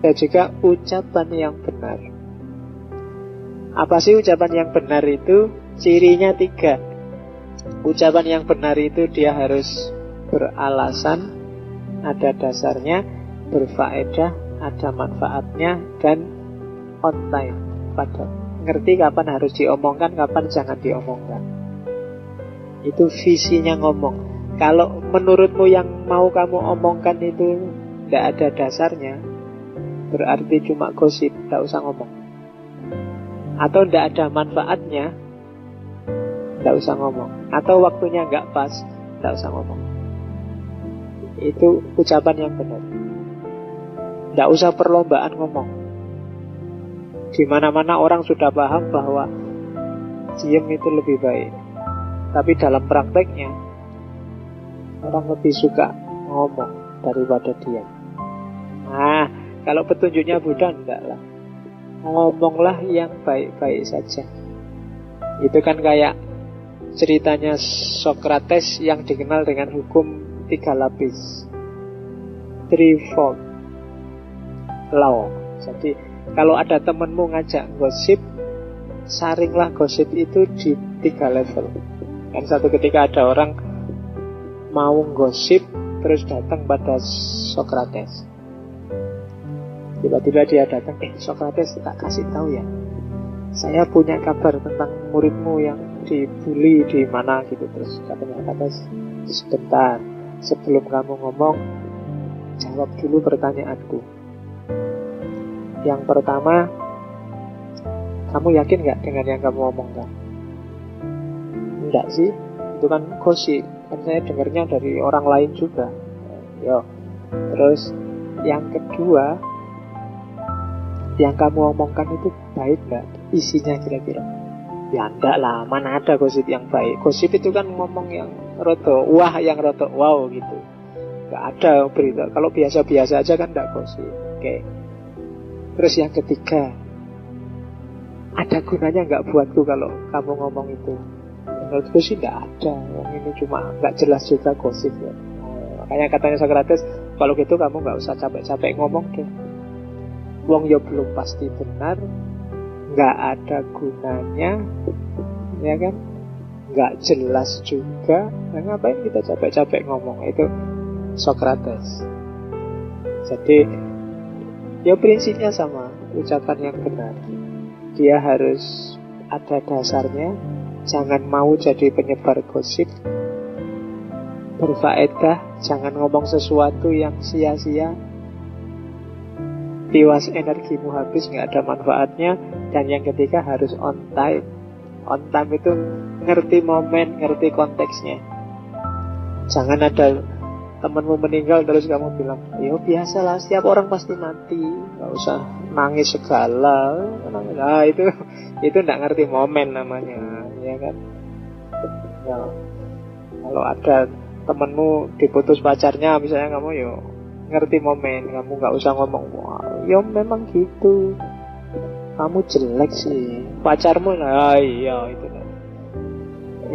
dan juga ucapan yang benar. Apa sih ucapan yang benar itu? Cirinya 3. Ucapan yang benar itu dia harus beralasan, ada dasarnya, berfaedah, ada manfaatnya, dan on time. Pada ngerti kapan harus diomongkan, kapan jangan diomongkan. Itu visinya ngomong. Kalau menurutmu yang mau kamu omongkan itu tidak ada dasarnya, berarti cuma gosip, tidak usah ngomong. Atau tidak ada manfaatnya, tidak usah ngomong. Atau waktunya nggak pas, tidak usah ngomong. Itu ucapan yang benar. Tidak usah perlombaan ngomong. Di mana-mana orang sudah paham bahwa diam itu lebih baik. Tapi dalam prakteknya orang lebih suka ngomong daripada diam. Nah, kalau petunjuknya Buddha enggak lah. Ngomonglah yang baik-baik saja. Itu kan kayak ceritanya Socrates yang dikenal dengan hukum 3 lapis, threefold law. Jadi kalau ada temenmu ngajak gosip, saringlah gosip itu di 3 level. Dan satu ketika ada orang mau gosip, terus datang pada Socrates. Tiba-tiba dia datang, Socrates, tak kasih tahu ya, saya punya kabar tentang muridmu yang dibully di mana gitu. Terus katanya, sebentar, sebelum kamu ngomong, jawab dulu pertanyaanku. Yang pertama, kamu yakin gak dengan yang kamu omongkan? Enggak sih, itu kan gosip. Kan saya dengarnya dari orang lain juga. Yo. Terus yang kedua, yang kamu omongkan itu baik gak? Isinya kira-kira? Ya enggak lah, mana ada gosip yang baik. Gosip itu kan ngomong yang roto wah, yang roto wow gitu. Gak ada berita. Kalau biasa-biasa aja kan enggak gosip. Oke. Terus yang ketiga, ada gunanya nggak buatku kalau kamu ngomong itu? Menurutku sih nggak ada. Yang ini cuma nggak jelas juga gosip ya. Makanya katanya Socrates, kalau gitu kamu nggak usah capek-capek ngomong deh. Wong ya belum pasti benar, nggak ada gunanya, ya kan? Nggak jelas juga. Nah, ngapain kita capek-capek ngomong? Itu Socrates. Jadi ya prinsipnya sama, ucapan yang benar. Dia harus ada dasarnya, jangan mau jadi penyebar gosip, berfaedah, jangan ngomong sesuatu yang sia-sia, tiwas energimu habis, gak ada manfaatnya. Dan yang ketiga harus on time. On time itu ngerti momen, ngerti konteksnya. Jangan ada temanmu meninggal terus kamu bilang, yo biasalah, setiap orang pasti mati, nggak usah nangis segala. Nah itu nggak ngerti momen namanya, ya kan? Ya, kalau ada temanmu diputus pacarnya misalnya, kamu yo ngerti momen, kamu nggak usah ngomong, wah, yo memang gitu, kamu jelek sih, pacarmu lah, iya itu kan.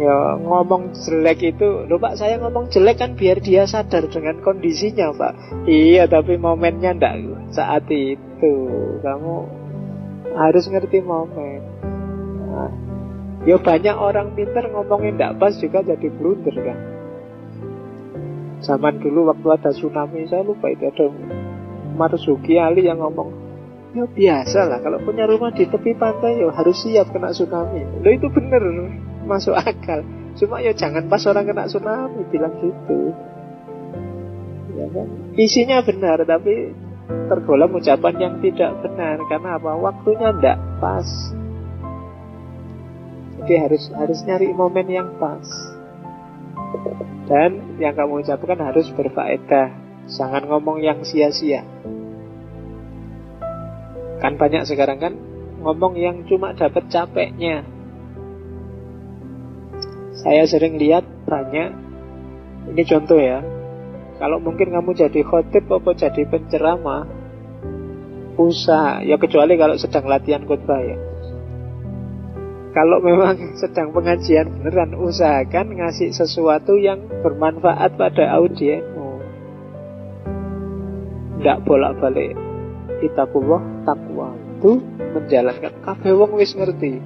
Ya ngomong jelek itu, loh Pak, saya ngomong jelek kan biar dia sadar dengan kondisinya Pak. Iya, tapi momennya ndak saat itu. Kamu harus ngerti momen. Nah, ya banyak orang pintar ngomongin ndak pas juga jadi blunder kan. Zaman dulu waktu ada tsunami, saya lupa itu ada Marzuki Ali yang ngomong, ya biasa lah, kalau punya rumah di tepi pantai ya harus siap kena tsunami. Loh itu bener, masuk akal. Cuma ya jangan pas orang kena tsunami bilang gitu, ya kan? Isinya benar tapi tergolong ucapan yang tidak benar. Karena apa? Waktunya tidak pas. Jadi harus nyari momen yang pas. Dan yang kamu ucapkan harus berfaedah. Jangan ngomong yang sia-sia. Kan banyak sekarang kan ngomong yang cuma dapat capeknya. Saya sering lihat banyak, ini contoh ya, kalau mungkin kamu jadi khotib atau jadi penceramah, usaha, ya kecuali kalau sedang latihan khotbah ya. Kalau memang sedang pengajian beneran, usahakan ngasih sesuatu yang bermanfaat pada audienmu. Nggak bolak-balik Ittaqullah, takwa itu menjalankan. Kabeh wong wis ngerti.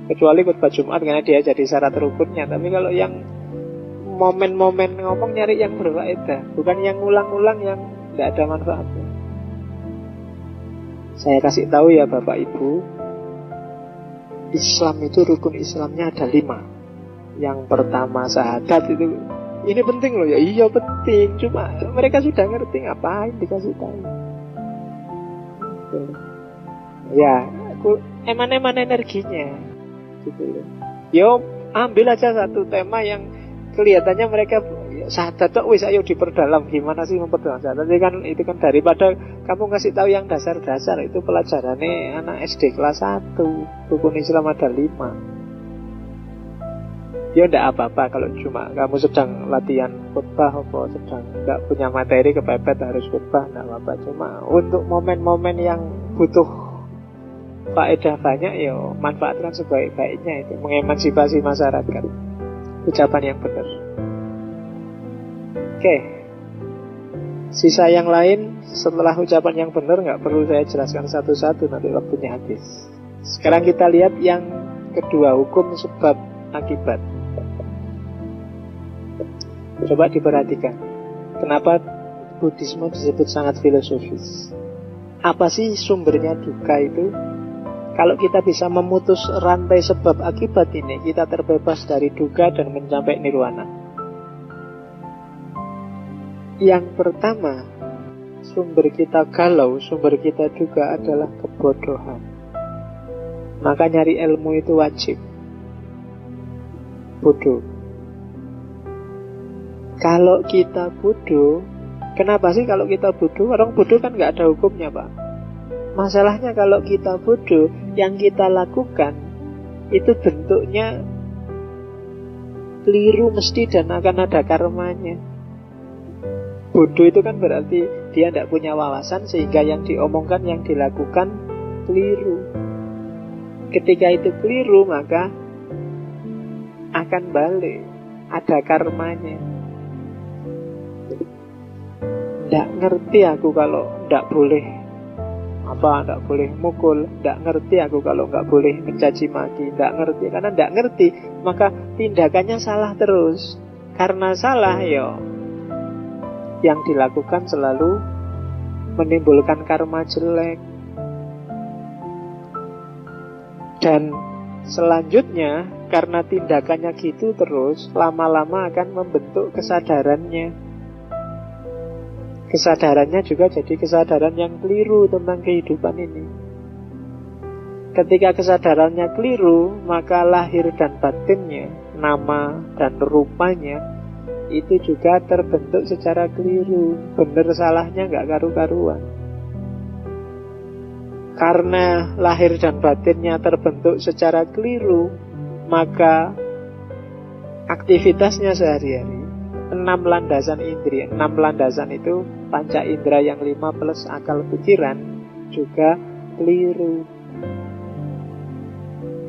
Kecuali khutbah Jumat karena dia jadi syarat rukunnya. Tapi kalau yang momen-momen ngomong nyari yang berfaedah, bukan yang ngulang-ngulang yang tidak ada manfaatnya. Saya kasih tahu ya Bapak Ibu, Islam itu rukun Islamnya ada 5. Yang pertama syahadat itu. Ini penting loh ya. Iya penting. Cuma mereka sudah ngerti, ngapain dikasih tahu. Ya, aku eman-eman energinya gitu loh. Yo ambil aja satu tema yang kelihatannya mereka syahadat kok wis ayo diperdalam. Gimana sih memperdalam syahadat? Itu kan daripada kamu ngasih tahu yang dasar-dasar, itu pelajarannya anak SD kelas 1. Rukun Islam ada 5. Ya enggak apa-apa kalau cuma kamu sedang latihan khutbah atau sedang enggak punya materi kepepet harus khutbah, enggak apa-apa. Cuma untuk momen-momen yang butuh faedah banyak, ya manfaatkan sebaik-baiknya, itu mengemansipasi masyarakat. Ucapan yang benar. Oke. Sisa yang lain setelah ucapan yang benar nggak perlu saya jelaskan satu-satu, nanti waktunya habis. Sekarang kita lihat yang kedua, hukum sebab akibat. Coba diperhatikan, kenapa Buddhisme disebut sangat filosofis. Apa sih sumbernya duka itu? Kalau kita bisa memutus rantai sebab akibat ini, kita terbebas dari duka dan mencapai nirwana. Yang pertama, sumber kita galau, sumber kita duka adalah kebodohan. Maka nyari ilmu itu wajib. Bodoh. Kalau kita bodoh, kenapa sih kalau kita bodoh? Orang bodoh kan gak ada hukumnya, Pak. Masalahnya kalau kita bodoh, yang kita lakukan itu bentuknya keliru mesti dan akan ada karmanya. Bodoh itu kan berarti dia tidak punya wawasan, sehingga yang diomongkan, yang dilakukan keliru. Ketika itu keliru, maka akan balik, ada karmanya. Tidak ngerti aku kalau tidak boleh tidak boleh mukul. Tidak ngerti aku kalau nggak boleh mencaci maki. Tidak ngerti, karena tidak ngerti maka tindakannya salah terus. Karena salah, yang dilakukan selalu menimbulkan karma jelek. Dan selanjutnya, karena tindakannya gitu terus, lama-lama akan membentuk kesadarannya. Kesadarannya juga jadi kesadaran yang keliru tentang kehidupan ini. Ketika kesadarannya keliru, maka lahir dan batinnya, nama dan rupanya itu juga terbentuk secara keliru. Bener salahnya gak karu-karuan. Karena lahir dan batinnya terbentuk secara keliru, maka aktivitasnya sehari-hari, 6 landasan indri. 6 landasan itu panca indera yang 5 plus akal pikiran juga keliru.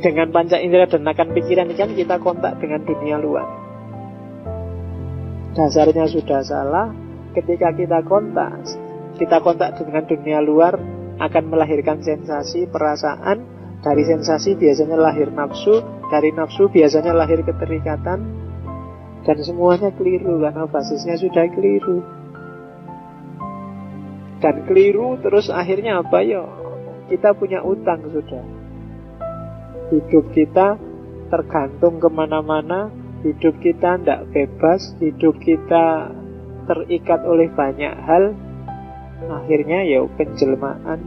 Dengan panca indera dan akal pikiran ini kan kita kontak dengan dunia luar. Dasarnya sudah salah. Ketika kita kontak dengan dunia luar, akan melahirkan sensasi, perasaan. Dari sensasi biasanya lahir nafsu. Dari nafsu biasanya lahir keterikatan. Dan semuanya keliru karena basisnya sudah keliru. Dan keliru terus akhirnya apa ya? Kita punya utang sudah. Hidup kita tergantung kemana-mana. Hidup kita tidak bebas. Hidup kita terikat oleh banyak hal. Akhirnya ya penjelmaan.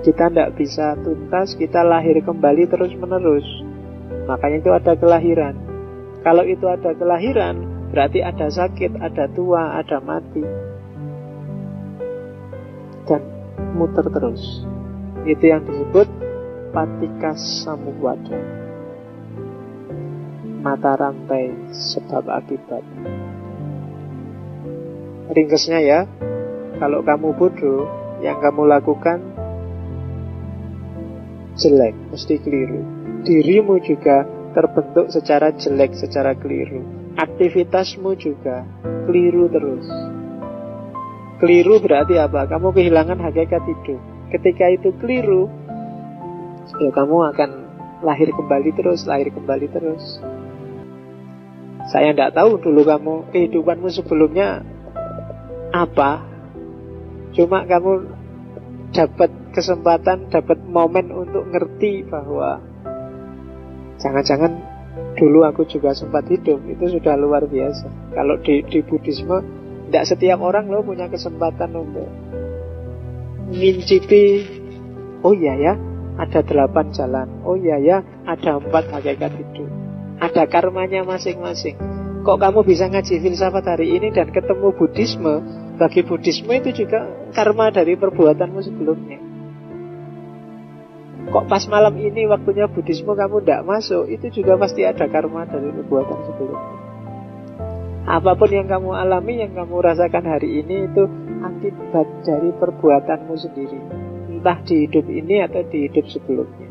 Kita tidak bisa tuntas. Kita lahir kembali terus menerus. Makanya itu ada kelahiran. Kalau itu ada kelahiran, berarti ada sakit, ada tua, ada mati. Dan muter terus. Itu yang disebut patikas samudwada, mata rantai sebab akibat. Ringkasnya ya, kalau kamu bodoh, yang kamu lakukan jelek, mesti keliru. Dirimu juga terbentuk secara jelek, secara keliru. Aktivitasmu juga keliru terus. Keliru berarti apa? Kamu kehilangan hakikat hidup. Ketika itu keliru, ya kamu akan lahir kembali terus. Saya tidak tahu dulu kamu, kehidupanmu sebelumnya apa. Cuma kamu dapat kesempatan, dapat momen untuk ngerti bahwa jangan-jangan dulu aku juga sempat hidup. Itu sudah luar biasa. Kalau di Buddhisme, tidak setiap orang loh punya kesempatan untuk ngincipi, oh iya ya, ada 8 jalan. Oh iya ya, ada 4 hakikat hidup. Ada karmanya masing-masing. Kok kamu bisa ngaji filsafat hari ini dan ketemu Buddhisme? Bagi Buddhisme itu juga karma dari perbuatanmu sebelumnya. Kok pas malam ini waktunya Buddhisme kamu tidak masuk? Itu juga pasti ada karma dari perbuatan sebelumnya. Apapun yang kamu alami, yang kamu rasakan hari ini, itu akibat dari perbuatanmu sendiri. Entah di hidup ini atau di hidup sebelumnya.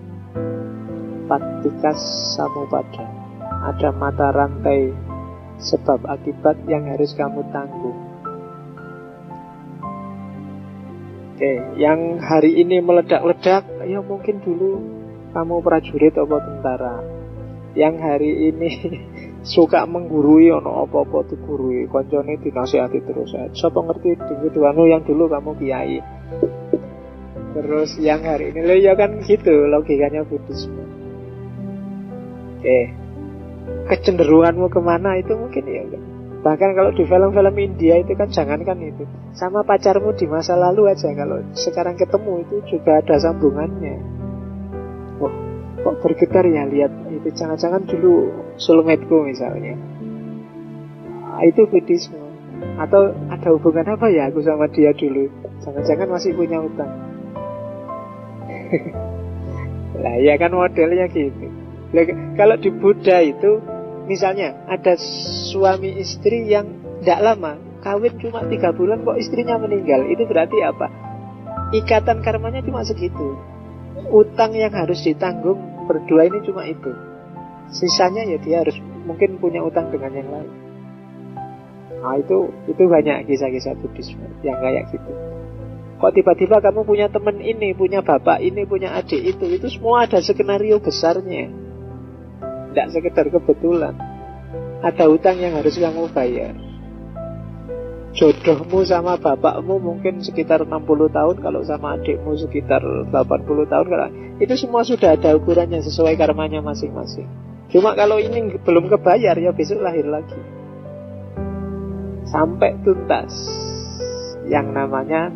Patikas samupada. Ada mata rantai sebab akibat yang harus kamu tanggung. Oke, yang hari ini meledak-ledak, ya mungkin dulu kamu prajurit atau tentara. Yang hari ini suka menggurui, ono apa-apa digurui, koncone dinasihati terus. Sapa ngerti dingin yang dulu kamu kiai. Terus yang hari ini, ya kan gitu logikanya Buddhisme. Oke, kecenderunganmu kemana itu mungkin ya enggak. Bahkan kalau di film-film India itu kan jangankan itu, sama pacarmu di masa lalu aja, kalau sekarang ketemu itu juga ada sambungannya. Oh, kok bergetar ya lihat itu, jangan-jangan dulu soulmate-ku misalnya. Itu Buddhisme. Atau ada hubungan apa ya aku sama dia dulu, jangan-jangan masih punya utang. Lah ya kan modelnya gitu. Lah, kalau di Buddha itu misalnya ada suami istri yang tidak lama, kawin cuma 3 bulan kok istrinya meninggal. Itu berarti apa? Ikatan karmanya cuma segitu. Utang yang harus ditanggung berdua ini cuma itu. Sisanya ya dia harus mungkin punya utang dengan yang lain. Nah itu banyak kisah-kisah Buddhisme yang kayak gitu. Kok tiba-tiba kamu punya teman ini, punya bapak ini, punya adik itu semua ada skenario besarnya. Tidak sekedar kebetulan. Ada utang yang harus kamu bayar. Jodohmu sama bapakmu mungkin sekitar 60 tahun, kalau sama adikmu sekitar 80 tahun. Itu semua sudah ada ukurannya sesuai karmanya masing-masing. Cuma kalau ini belum kebayar, ya besok lahir lagi. Sampai tuntas yang namanya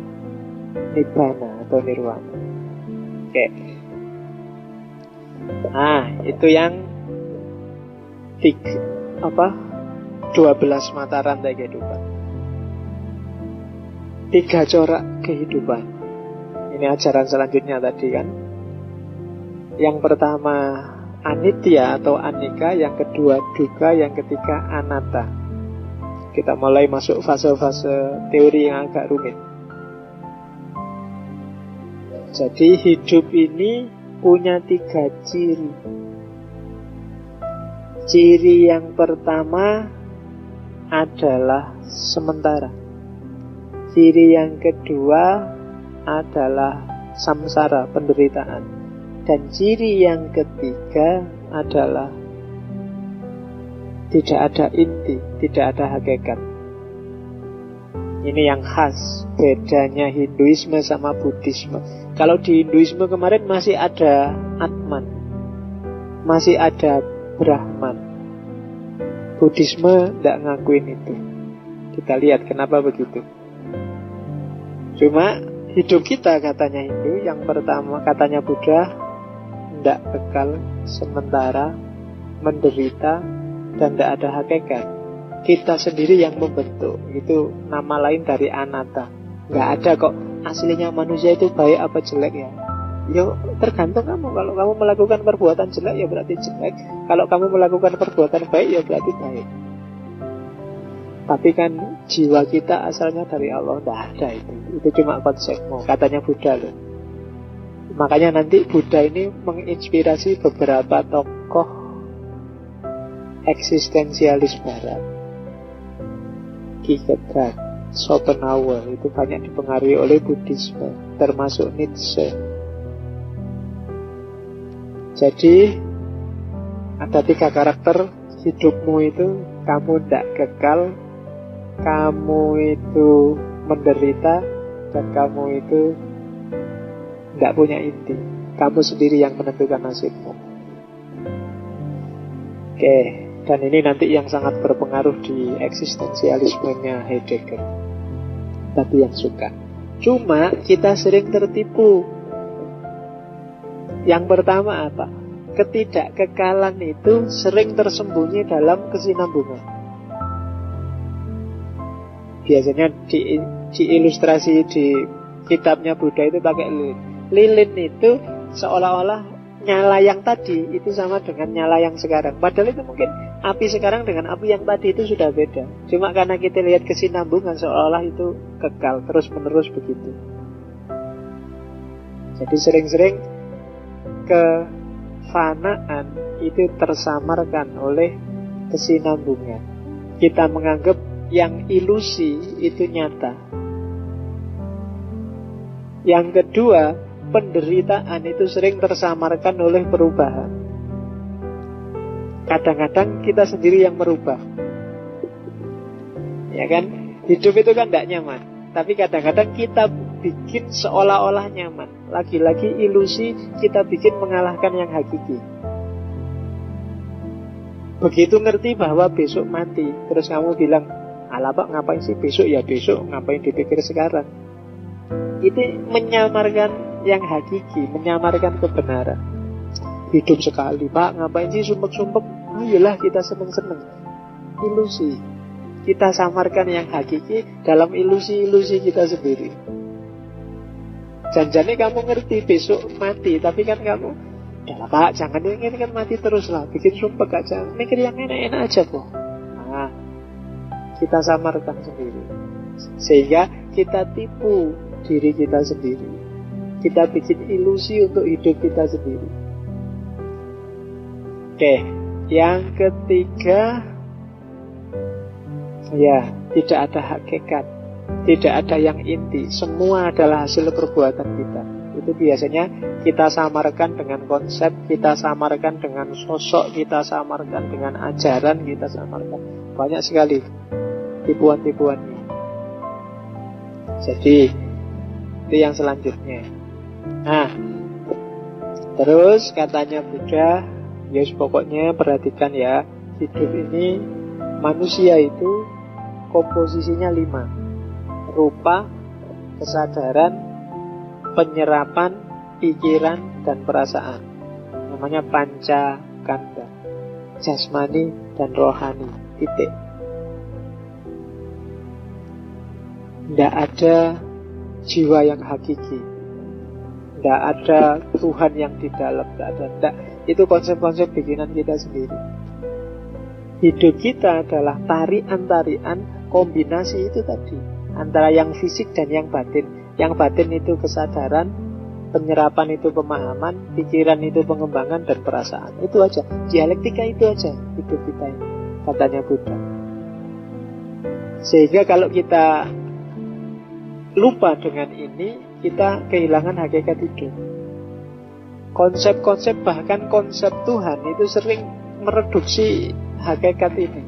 Nibbana atau Nirwana. Oke. Nah, itu yang 12 mata rantai kehidupan, 3 corak kehidupan. Ini ajaran selanjutnya tadi kan. Yang pertama anitya atau anika, yang kedua dukkha, yang ketiga anatta. Kita mulai masuk fase-fase teori yang agak rumit. Jadi hidup ini punya 3 ciri. Ciri yang pertama adalah sementara. Ciri yang kedua adalah samsara, penderitaan. Dan ciri yang ketiga adalah tidak ada inti, tidak ada hakikat. Ini yang khas bedanya Hinduisme sama Buddhisme. Kalau di Hinduisme kemarin masih ada Atman, masih ada Brahman. Buddhisme tidak ngakuin itu. Kita lihat kenapa begitu. Cuma hidup kita katanya Hindu, yang pertama katanya Buddha, tidak kekal, sementara, menderita, dan tidak ada hakikat. Kita sendiri yang membentuk. Itu nama lain dari anatta. Nggak ada kok aslinya manusia itu baik apa jelek ya. Ya tergantung kamu. Kalau kamu melakukan perbuatan jelek ya berarti jelek. Kalau kamu melakukan perbuatan baik ya berarti baik. Tapi kan jiwa kita asalnya dari Allah. Tidak ada itu. Itu cuma konsepmu. Katanya Buddha loh. Makanya nanti Buddha ini menginspirasi beberapa tokoh eksistensialis barat. Kierkegaard, Schopenhauer, itu banyak dipengaruhi oleh Buddhisme, termasuk Nietzsche. Jadi ada 3 karakter hidupmu itu. Kamu tidak kekal, kamu itu menderita, dan kamu itu tidak punya inti. Kamu sendiri yang menentukan nasibmu. Oke, dan ini nanti yang sangat berpengaruh di eksistensialismenya Heidegger. Bagi yang suka. Cuma kita sering tertipu. Yang pertama apa? Ketidakkekalan itu sering tersembunyi dalam kesinambungan. Biasanya di ilustrasi di kitabnya Buddha itu pakai lilin. Lilin itu seolah-olah nyala yang tadi itu sama dengan nyala yang sekarang. Padahal itu mungkin api sekarang dengan api yang tadi itu sudah beda. Cuma karena kita lihat kesinambungan seolah-olah itu kekal, terus-menerus begitu. Jadi sering-sering kefanaan itu tersamarkan oleh kesinambungan. Kita menganggap yang ilusi itu nyata. Yang kedua, penderitaan itu sering tersamarkan oleh perubahan. Kadang-kadang kita sendiri yang merubah. Ya kan? Hidup itu kan tidak nyaman. Tapi kadang-kadang kita bikin seolah-olah nyaman. Lagi-lagi ilusi kita bikin mengalahkan yang hakiki. Begitu ngerti bahwa besok mati, terus kamu bilang, alah Pak, ngapain sih besok? Ya besok, ngapain dipikir sekarang? Itu menyamarkan yang hakiki, menyamarkan kebenaran. Hidup sekali Pak, ngapain sih sumpek-sumpek? Ayolah kita seneng-seneng. Ilusi. Kita samarkan yang hakiki dalam ilusi-ilusi kita sendiri. Janjane kamu ngerti besok mati, tapi kan kamu, ya Pak, jangan ini kan mati terus lah, bikin sumpek aja, mikir yang enak-enak aja kok. Nah, kita samarkan sendiri, sehingga kita tipu diri kita sendiri. Kita bikin ilusi untuk hidup kita sendiri. Oke, yang ketiga, ya, tidak ada hakikat, tidak ada yang inti. Semua adalah hasil perbuatan kita. Itu biasanya kita samarkan dengan konsep, kita samarkan dengan sosok, kita samarkan dengan ajaran, kita samarkan. Banyak sekali tipuan-tipuannya. Jadi itu yang selanjutnya. Nah, terus katanya Buddha, ya pokoknya perhatikan ya, hidup ini manusia itu komposisinya 5: rupa, kesadaran, penyerapan, pikiran, dan perasaan. Namanya panca kanda, jasmani dan rohani. Titik. Tidak ada jiwa yang hakiki, tidak ada Tuhan yang di dalam, tidak ada. Tidak. Itu konsep-konsep bikinan kita sendiri. Hidup kita adalah tarian-tarian kombinasi itu tadi, antara yang fisik dan yang batin. Yang batin itu kesadaran, penyerapan itu pemahaman, pikiran itu pengembangan, dan perasaan. Itu aja, dialektika itu aja hidup kita ini, katanya Buddha. Sehingga kalau kita lupa dengan ini, kita kehilangan hakikat hidup. Konsep-konsep, bahkan konsep Tuhan itu sering mereduksi hakikat ini.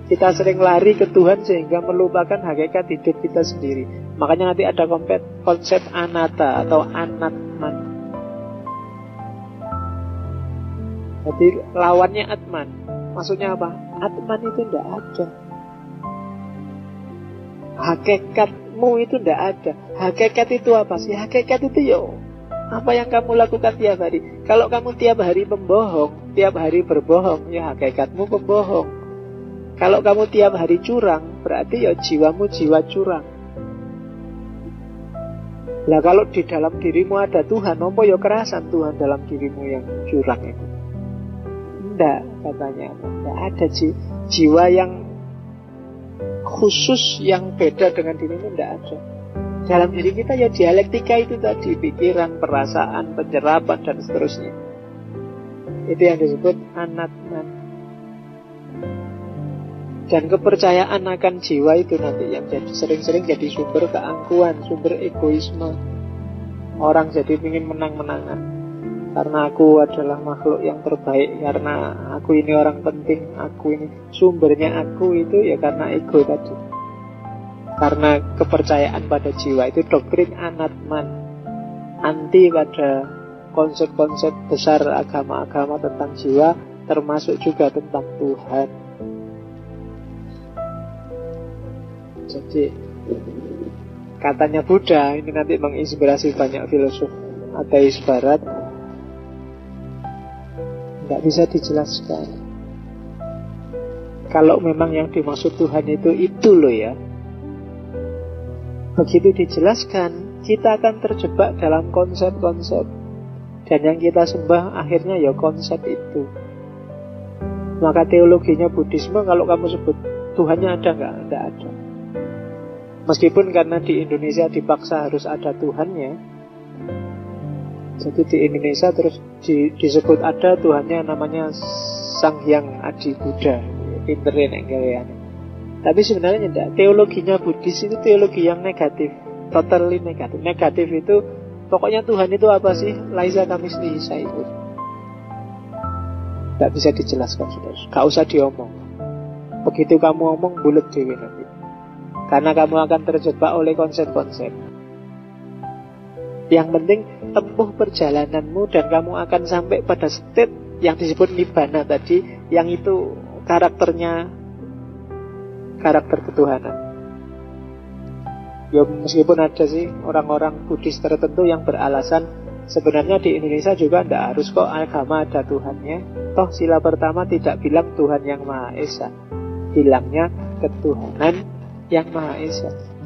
Kita sering lari ke Tuhan sehingga melupakan hakikat hidup kita sendiri. Makanya nanti ada konsep anatta atau anatman. Jadi lawannya atman. Maksudnya apa? Atman itu tidak ada. Hakikatmu itu tidak ada. Hakikat itu apa sih? Hakikat itu apa yang kamu lakukan tiap hari. Kalau kamu tiap hari pembohong, tiap hari berbohong, ya hakikatmu pembohong. Kalau kamu tiap hari curang, berarti jiwamu jiwa curang. Lah kalau di dalam dirimu ada Tuhan, apa kerasan Tuhan dalam dirimu yang curang itu? Tidak, katanya. Tidak ada jiwa yang khusus yang beda dengan dirimu, tidak ada. Dalam diri kita dialektika itu tadi, pikiran, perasaan, penyerapan, dan seterusnya. Itu yang disebut anatman. Dan kepercayaan akan jiwa itu nanti yang jadi sering-sering jadi sumber keangkuhan, sumber egoisme. Orang jadi ingin menang-menangan. Karena aku adalah makhluk yang terbaik, karena aku ini orang penting, aku ini sumbernya aku itu ya karena ego tadi. Karena kepercayaan pada jiwa itu doktrin anatman, anti pada konsep-konsep besar agama-agama tentang jiwa, termasuk juga tentang Tuhan. Jadi katanya Buddha ini nanti menginspirasi banyak filosof ateis barat, nggak bisa dijelaskan. Kalau memang yang dimaksud Tuhan itu loh ya, begitu dijelaskan kita akan terjebak dalam konsep-konsep, dan yang kita sembah akhirnya ya konsep itu. Maka teologinya Buddhisme kalau kamu sebut Tuhannya ada nggak? Nggak ada. Meskipun karena di Indonesia dipaksa harus ada Tuhannya, jadi di Indonesia terus disebut ada Tuhannya namanya Sang Hyang Adi Buddha, pinterin enggak. Tapi sebenarnya tidak. Teologinya Buddhis itu teologi yang negatif, totally negatif. Negatif itu pokoknya Tuhan itu apa sih? Laisa kamitslihi syai'un. Tidak bisa dijelaskan, saudara. Gak usah diomong. Begitu kamu omong bulet dewe nanti. Karena kamu akan terjebak oleh konsep-konsep. Yang penting tempuh perjalananmu dan kamu akan sampai pada state yang disebut nibbana tadi, yang itu karakternya karakter ketuhanan. Ya meskipun ada sih orang-orang Buddhis tertentu yang beralasan sebenarnya di Indonesia juga tidak harus kok agama ada Tuhannya. Toh sila pertama tidak bilang Tuhan yang Maha Esa, bilangnya ketuhanan yang Maha Esa.